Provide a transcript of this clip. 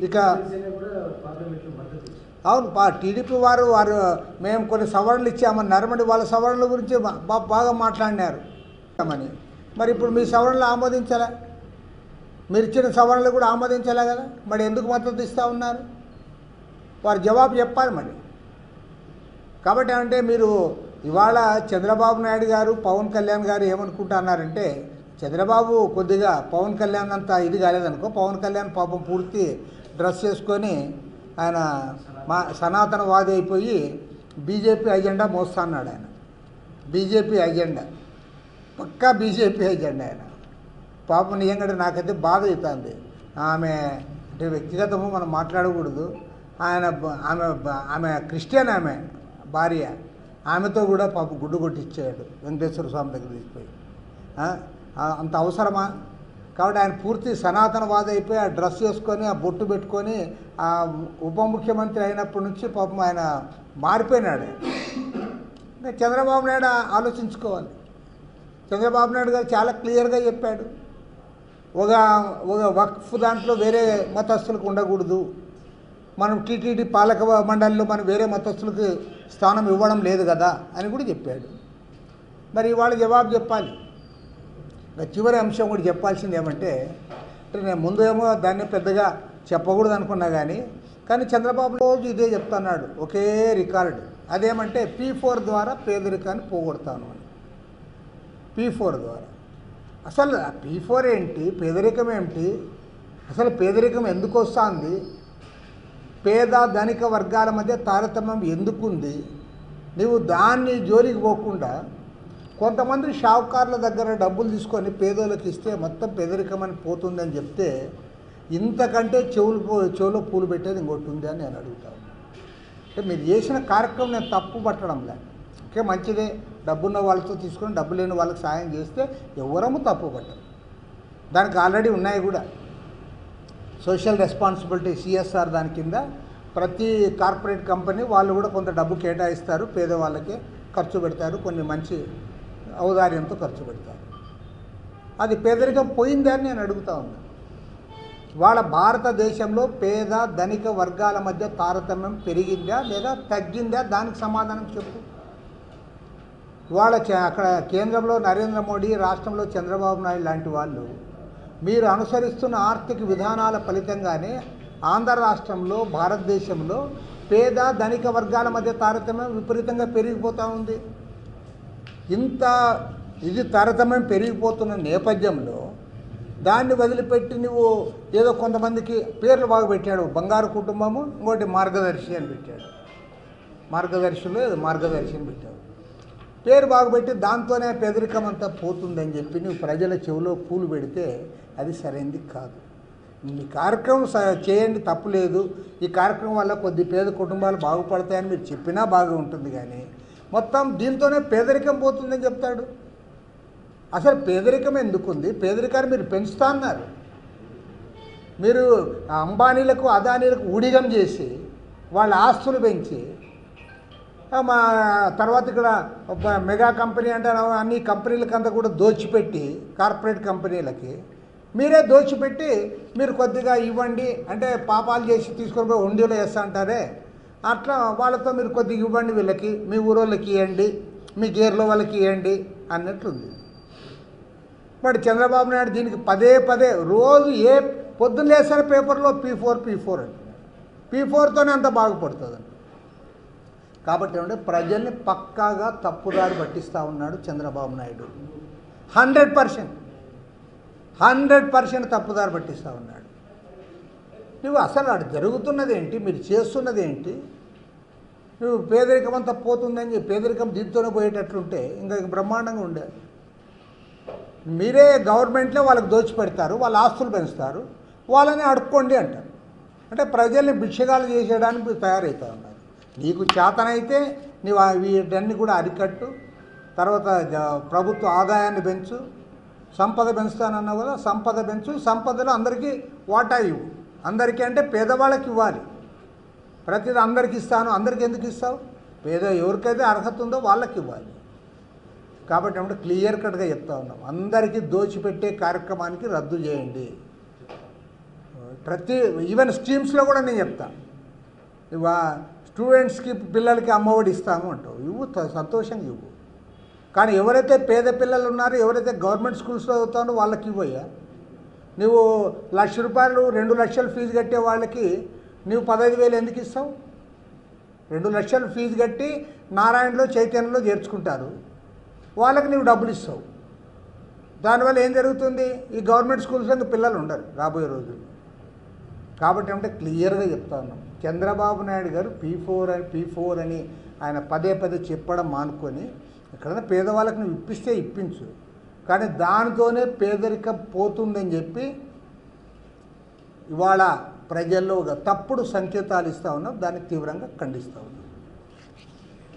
ఇక అవును టీడీపీ వారు మేము కొన్ని సవరణలు ఇచ్చామని నరమడి వాళ్ళ సవరణల గురించి బాగా మాట్లాడినారు అని. మరి ఇప్పుడు మీ సవరణలు ఆమోదించాలా? మీరు ఇచ్చిన సవరణలు కూడా ఆమోదించాలా కదా? మరి ఎందుకు మద్దతు ఇస్తూ ఉన్నారు? వారు జవాబు చెప్పాలి మరి. కాబట్టి అంటే మీరు ఇవాళ చంద్రబాబు నాయుడు గారు పవన్ కళ్యాణ్ గారు ఏమనుకుంటున్నారంటే, చంద్రబాబు కొద్దిగా పవన్ కళ్యాణ్ అంత ఇది కాలేదనుకో, పవన్ కళ్యాణ్ పాపం పూర్తి డ్రెస్ చేసుకొని ఆయన సనాతనవాది అయిపోయి బీజేపీ ఎజెండా మోస్తా అన్నాడు. ఆయన బీజేపీ ఎజెండా పక్కా బీజేపీ ఎజెండా. ఆయన పాపం నిజంగా నాకైతే బాధ అవుతుంది. ఆమె అంటే వ్యక్తిగతము మనం మాట్లాడకూడదు. ఆమె క్రిస్టియన్, ఆమె భార్య, ఆమెతో కూడా పాపం గుడ్డు కొట్టించాడు వెంకటేశ్వర స్వామి దగ్గర తీసుకుపోయి. అంత అవసరమా? కాబట్టి ఆయన పూర్తి సనాతనవాది అయిపోయి ఆ డ్రెస్ వేసుకొని ఆ బొట్టు పెట్టుకొని ఆ ఉప ముఖ్యమంత్రి అయినప్పటి నుంచి పాపం ఆయన మారిపోయినాడు. ఇంకా చంద్రబాబు నాయుడు ఆలోచించుకోవాలి. చంద్రబాబు నాయుడు గారు చాలా క్లియర్గా చెప్పాడు, ఒక వక్ఫ్ దాంట్లో వేరే మతస్థులకు ఉండకూడదు, మనం టీటీడీ పాలక మండలిలో మనం వేరే మతస్థులకు స్థానం ఇవ్వడం లేదు కదా అని కూడా చెప్పాడు. మరి ఇవాళ జవాబు చెప్పాలి. చివరి అంశం కూడా చెప్పాల్సింది ఏమంటే, నేను ముందు ఏమో దాన్ని పెద్దగా చెప్పకూడదు అనుకున్నా కానీ చంద్రబాబు రోజు ఇదే చెప్తున్నాడు, ఒకే రికార్డు. అదేమంటే P4 ద్వారా పేదరికాన్ని పోగొడతాను అని. P4 ద్వారా అసలు P4 ఏంటి? పేదరికం ఏమిటి? అసలు పేదరికం ఎందుకు వస్తుంది? పేద ధనిక వర్గాల మధ్య తారతమ్యం ఎందుకుంది? నీవు దాన్ని జోలికి పోకుండా కొంతమంది షావుకారుల దగ్గర డబ్బులు తీసుకొని పేదోళ్ళకి ఇస్తే మొత్తం పేదరికమని పోతుందని చెప్తే, ఇంతకంటే చెవులో పూలు పెట్టేది ఇంకోటి ఉంది అని నేను అడుగుతాను. అంటే మీరు చేసిన కార్యక్రమం నేను తప్పు పట్టడం లేదు. ఓకే, మంచిదే, డబ్బున్న వాళ్ళతో తీసుకొని డబ్బు లేని వాళ్ళకి సాయం చేస్తే ఎవరము తప్పు పట్టరు. దానికి ఆల్రెడీ ఉన్నాయి కూడా సోషల్ రెస్పాన్సిబిలిటీ CSR దాని కింద ప్రతి కార్పొరేట్ కంపెనీ వాళ్ళు కూడా కొంత డబ్బు కేటాయిస్తారు, పేదవాళ్ళకే ఖర్చు పెడతారు, కొన్ని మంచి ఔదార్యంతో ఖర్చు పెడతారు. అది పేదరికం పోయిందా అని నేను అడుగుతా ఉన్నాను. వాళ్ళ భారతదేశంలో పేద ధనిక వర్గాల మధ్య తారతమ్యం పెరిగిందా లేదా తగ్గిందా? దానికి సమాధానం చెప్పు. వాళ్ళ అక్కడ కేంద్రంలో నరేంద్ర మోడీ, రాష్ట్రంలో చంద్రబాబు నాయుడు లాంటి వాళ్ళు మీరు అనుసరిస్తున్న ఆర్థిక విధానాల ఫలితంగానే ఆంధ్ర రాష్ట్రంలో భారతదేశంలో పేద ధనిక వర్గాల మధ్య తారతమ్యం విపరీతంగా పెరిగిపోతూ ఉంది. ఇంత ఇది తారతమ్యం పెరిగిపోతున్న నేపథ్యంలో దాన్ని వదిలిపెట్టి నువ్వు ఏదో కొంతమందికి పేర్లు బాగా పెట్టాడు. బంగారు కుటుంబము, ఇంకోటి మార్గదర్శి అని పెట్టాడు. మార్గదర్శిలో ఏదో మార్గదర్శి అని పెట్టాడు. పేరు బాగుపెట్టి దాంతోనే పేదరికం అంతా పోతుందని చెప్పి నువ్వు ప్రజల చెవిలో పూలు పెడితే అది సరైనది కాదు. ఈ కార్యక్రమం చేయండి, తప్పులేదు. ఈ కార్యక్రమం వల్ల కొద్ది పేద కుటుంబాలు బాగుపడతాయని మీరు చెప్పినా బాగా ఉంటుంది, కానీ మొత్తం దీంతోనే పేదరికం పోతుందని చెప్తాడు. అసలు పేదరికం ఎందుకుంది? పేదరికాన్ని మీరు పెంచుతా అన్నారు. మీరు అంబానీలకు అదానీలకు ఊడిగం చేసి వాళ్ళ ఆస్తులు పెంచి మా తర్వాత ఇక్కడ మెగా కంపెనీ అంటే అన్ని కంపెనీలకంతా కూడా దోచిపెట్టి కార్పొరేట్ కంపెనీలకి మీరే దోచిపెట్టి మీరు కొద్దిగా ఇవ్వండి అంటే పాపాలు చేసి తీసుకొని పోయి ఉండిలో వేస్తా అంటారే, అట్లా వాళ్ళతో మీరు కొద్దిగా ఇవ్వండి, వీళ్ళకి మీ ఊరోళ్ళకి ఇవ్వండి, మీ గేర్లో వాళ్ళకి ఇవ్వండి అన్నట్లుంది. మరి చంద్రబాబు నాయుడు దీనికి పదే రోజు ఏ పొద్దున్న లేసారి పేపర్లో P4 అంటున్నారు. P4తోనే అంత బాగుపడుతుంది. కాబట్టి ఏమంటే ప్రజల్ని పక్కాగా తప్పుదారి పట్టిస్తూ ఉన్నాడు చంద్రబాబు నాయుడు. 100% తప్పుదారి పట్టిస్తూ ఉన్నాడు. నువ్వు అసలు అటు జరుగుతున్నది ఏంటి? మీరు చేస్తున్నది ఏంటి? నువ్వు పేదరికం అంతా పోతుందని చెప్పి పేదరికం దీంతోనే పోయేటట్లుంటే ఇంకా బ్రహ్మాండంగా ఉండేది. మీరే గవర్నమెంట్లో వాళ్ళకి దోచిపెడతారు, వాళ్ళ ఆస్తులు పెంచుతారు, వాళ్ళని అడుక్కోండి అంటారు. అంటే ప్రజల్ని భిక్షగాలు చేసేయడానికి మీరు తయారవుతా ఉన్నారు. నీకు చేతనైతే నీవు వీటన్ని కూడా అరికట్టు, తర్వాత ప్రభుత్వ ఆదాయాన్ని పెంచు, సంపద పెంచుతానన్నావు కదా, సంపద పెంచు, సంపదలో అందరికీ వాటా ఇవ్వు. అందరికీ అంటే పేదవాళ్ళకి ఇవ్వాలి. ప్రతిదీ అందరికి ఇస్తాను, అందరికీ ఎందుకు ఇస్తావు? పేద ఎవరికైతే అర్హత ఉందో వాళ్ళకి ఇవ్వాలి. కాబట్టి అంటే క్లియర్ కట్గా చెప్తా ఉన్నాం, అందరికీ దోచిపెట్టే కార్యక్రమానికి రద్దు చేయండి. ప్రతి ఈవెన్ స్కీమ్స్లో కూడా నేను చెప్తా ఇవా స్టూడెంట్స్కి పిల్లలకి అమ్మఒడి ఇస్తాము అంటావు, ఇవ్వు సంతోషంగా ఇవ్వు. కానీ ఎవరైతే పేద పిల్లలు ఉన్నారో, ఎవరైతే గవర్నమెంట్ స్కూల్స్లో చదువుతారో వాళ్ళకి ఇవ్వయ్యా. నువ్వు ₹1,00,000 2 లక్షలు ఫీజు కట్టే వాళ్ళకి నువ్వు 15,000 ఎందుకు ఇస్తావు? 2 లక్షలు ఫీజు కట్టి నారాయణలో చైతన్యలో చేర్చుకుంటారు, వాళ్ళకి నువ్వు డబ్బులు ఇస్తావు. దానివల్ల ఏం జరుగుతుంది? ఈ గవర్నమెంట్ స్కూల్స్లో పిల్లలు ఉండరు రాబోయే రోజుల్లో. కాబట్టి అంటే క్లియర్గా చెప్తా ఉన్నాం, చంద్రబాబు నాయుడు గారు P4 అని ఆయన పదే చెప్పడం మానుకొని ఎక్కడైనా పేదవాళ్ళకి నువ్వు ఇప్పిస్తే ఇప్పించు, కానీ దానితోనే పేదరికం పోతుందని చెప్పి ఇవాళ ప్రజల్లో ఒక తప్పుడు సంకేతాలు ఇస్తూ ఉన్నాం. దాన్ని తీవ్రంగా ఖండిస్తూ ఉన్నాం.